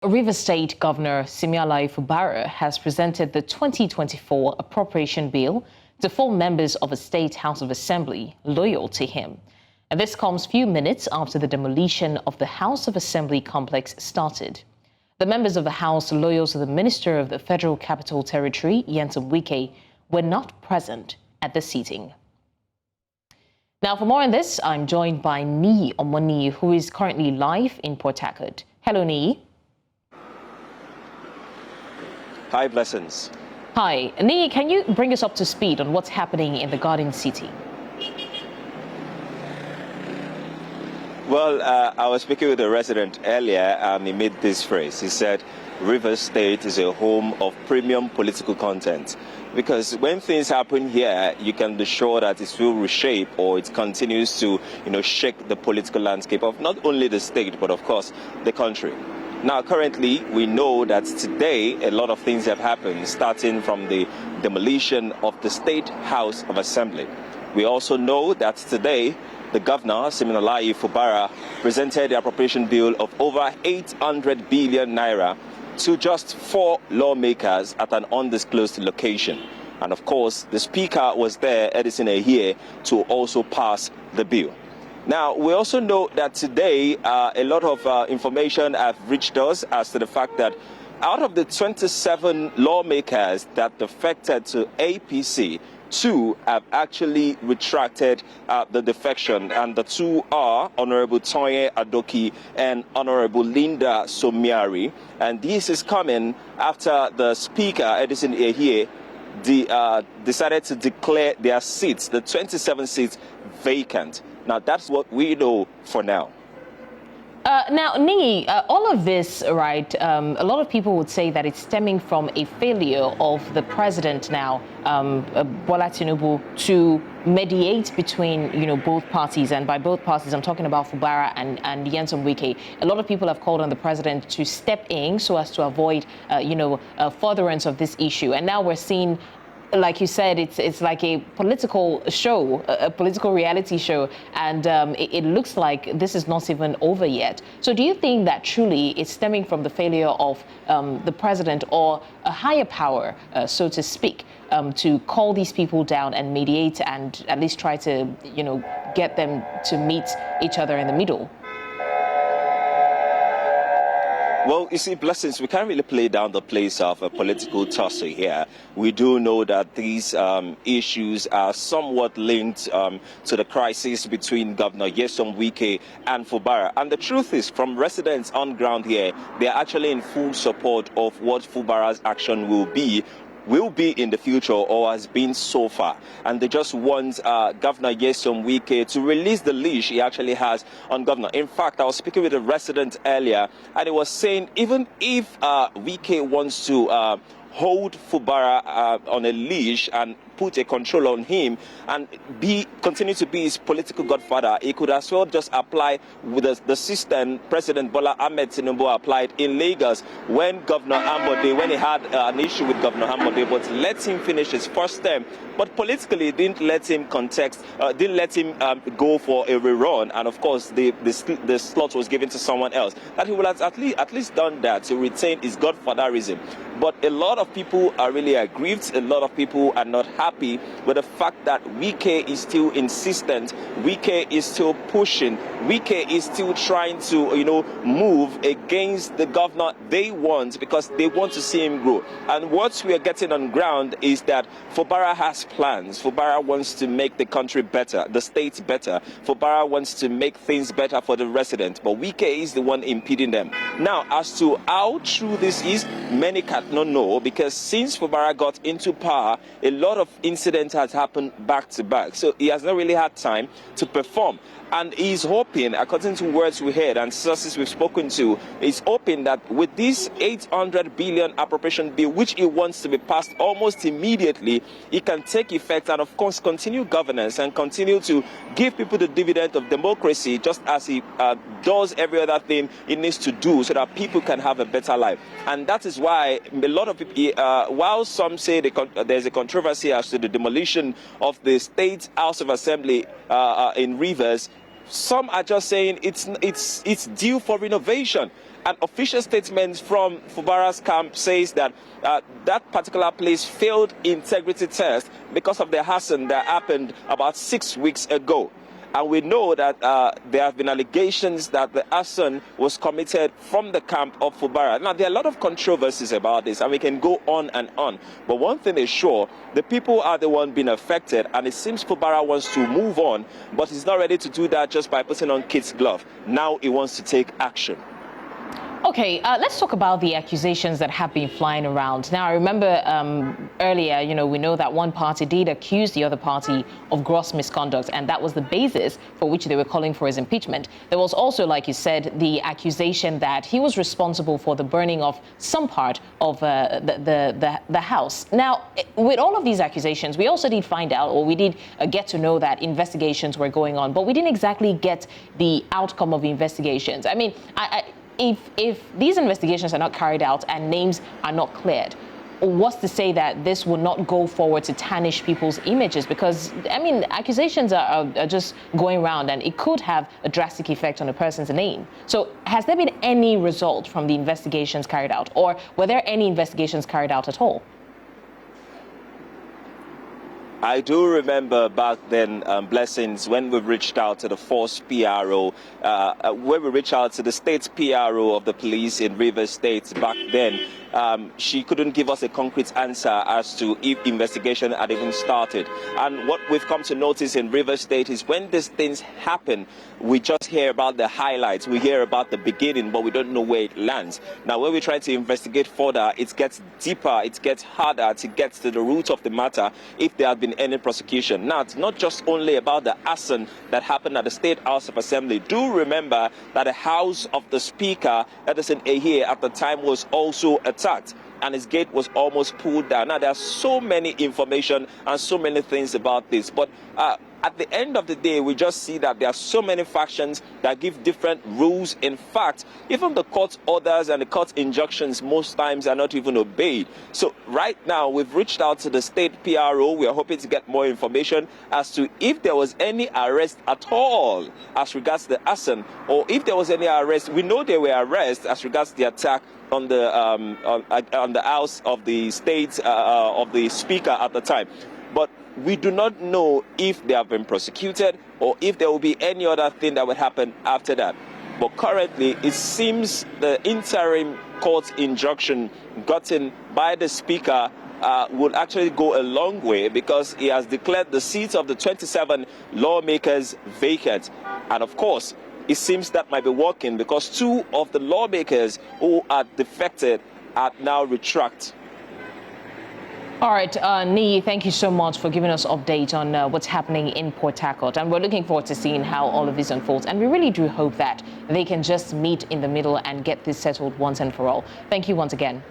Rivers State Governor Siminalayi Fubara has presented the 2024 Appropriation Bill to 4 members of a state House of Assembly loyal to him. And this comes few minutes after the demolition of the House of Assembly complex started. The members of the House loyal to the Minister of the Federal Capital Territory, Edison Ehie, were not present at the seating. Now, for more on this, I'm joined by Nii Omoni, who is currently live in Port Harcourt. Hello, Nii. Hi, Blessings. Hi. Nii, can you bring us up to speed on what's happening in the Garden City? Well, I was speaking with a resident earlier and he made this phrase. He said, Rivers State is a home of premium political content. Because when things happen here, you can be sure that it will reshape or it continues to, shake the political landscape of not only the state, but of course, the country. Now, currently, we know that today a lot of things have happened, starting from the demolition of the State House of Assembly. We also know that today, the Governor Siminalayi Fubara presented the appropriation bill of over 800 billion naira to just 4 lawmakers at an undisclosed location. And of course, the Speaker was there, Edison Ehie, to also pass the bill. Now, we also know that today a lot of information have reached us as to the fact that out of the 27 lawmakers that defected to APC, 2 have actually retracted the defection, and the 2 are Honorable Toye Adoki and Honorable Linda Somiari. And this is coming after the Speaker, Edison Ehie, decided to declare their seats, the 27 seats, vacant. Now, that's what we know for now. Now, Nii, all of this, right, a lot of people would say that it's stemming from a failure of the president now, Bola Tinubu, to mediate between, both parties. And by both parties, I'm talking about Fubara and Edison Ehie. A lot of people have called on the president to step in so as to avoid, furtherance of this issue. And now we're seeing, like you said, it's like a political show, a political reality show, and it looks like this is not even over yet. So do you think that truly it's stemming from the failure of the president or a higher power, so to speak, to call these people down and mediate and at least try to, get them to meet each other in the middle? Well, you see, Blessings, we can't really play down the place of a political tussle here. We do know that these issues are somewhat linked to the crisis between Governor Edison Ehie and Fubara. And the truth is, from residents on ground here, they are actually in full support of what Fubara's action will be in the future or has been so far. And they just want Governor Edison Ehie to release the leash he actually has on Governor. In fact, I was speaking with a resident earlier and he was saying even if Ehie wants to hold Fubara on a leash and put a control on him and continue to be his political godfather, he could as well just apply with the system President Bola Tinubu applied in Lagos when he had an issue with Governor Ambode, but let him finish his first term. But politically, didn't let him go for a rerun, and of course the slot was given to someone else. That he would have at least done that to retain his godfatherism. But a lot of people are really aggrieved. A lot of people are not happy with the fact that Ehie is still insistent. Ehie is still pushing. Ehie is still trying to, move against the governor they want because they want to see him grow. And what we are getting on ground is that Fubara has plans. Fubara wants to make the country better, the state better. Fubara wants to make things better for the resident, but Ehie is the one impeding them. Now, as to how true this is, many cannot know because since Fubara got into power, a lot of incidents has happened back to back. So he has not really had time to perform. And he's hoping, according to words we heard and sources we've spoken to, he's hoping that with this 800 billion appropriation bill, which he wants to be passed almost immediately, it can take effect and, of course, continue governance and continue to give people the dividend of democracy, just as he does every other thing he needs to do so that people can have a better life. And that is why a lot of people, while some say there's a controversy as to the demolition of the State House of Assembly in Rivers, some are just saying it's due for renovation. an official statement from Fubara's camp says that that particular place failed integrity test because of the arson that happened about 6 weeks ago. And we know that there have been allegations that the arson was committed from the camp of Fubara. Now, there are a lot of controversies about this, and we can go on and on. But one thing is sure, the people are the one being affected, and it seems Fubara wants to move on, but he's not ready to do that just by putting on kid's glove. Now he wants to take action. Okay, let's talk about the accusations that have been flying around. Now, I remember earlier, we know that one party did accuse the other party of gross misconduct, and that was the basis for which they were calling for his impeachment. There was also, like you said, the accusation that he was responsible for the burning of some part of the house. Now, with all of these accusations, we also did find out, or we did get to know that investigations were going on, but we didn't exactly get the outcome of the investigations. I mean, If these investigations are not carried out and names are not cleared, what's to say that this will not go forward to tarnish people's images? Because, I mean, accusations are just going around, and it could have a drastic effect on a person's name. So has there been any result from the investigations carried out, or were there any investigations carried out at all? I do remember back then, Blessings, when we reached out to the Force PRO, when we reached out to the state PRO of the police in Rivers State back then, she couldn't give us a concrete answer as to if investigation had even started. And what we've come to notice in Rivers State is when these things happen, we just hear about the highlights, we hear about the beginning, but we don't know where it lands. Now, when we try to investigate further, it gets deeper, it gets harder to get to the root of the matter if there have been any prosecution. Now, it's not just only about the arson that happened at the State House of Assembly. Do remember that the house of the Speaker, Edison Ehie, at the time was also attacked, and his gate was almost pulled down. Now, there are so many information and so many things about this, but at the end of the day, we just see that there are so many factions that give different rules. In fact, even the court orders and the court injunctions most times are not even obeyed. So right now, we've reached out to the state PRO. We are hoping to get more information as to if there was any arrest at all as regards the arson, or if there was any arrest. We know there were arrests as regards the attack on the house of the state of the Speaker at the time. But we do not know if they have been prosecuted or if there will be any other thing that would happen after that. But currently, it seems the interim court injunction gotten by the Speaker would actually go a long way, because he has declared the seats of the 27 lawmakers vacant. And of course, it seems that might be working, because 2 of the lawmakers who are defected are now retract. All right, Nii, thank you so much for giving us update on what's happening in Port Harcourt. And we're looking forward to seeing how all of this unfolds. And we really do hope that they can just meet in the middle and get this settled once and for all. Thank you once again.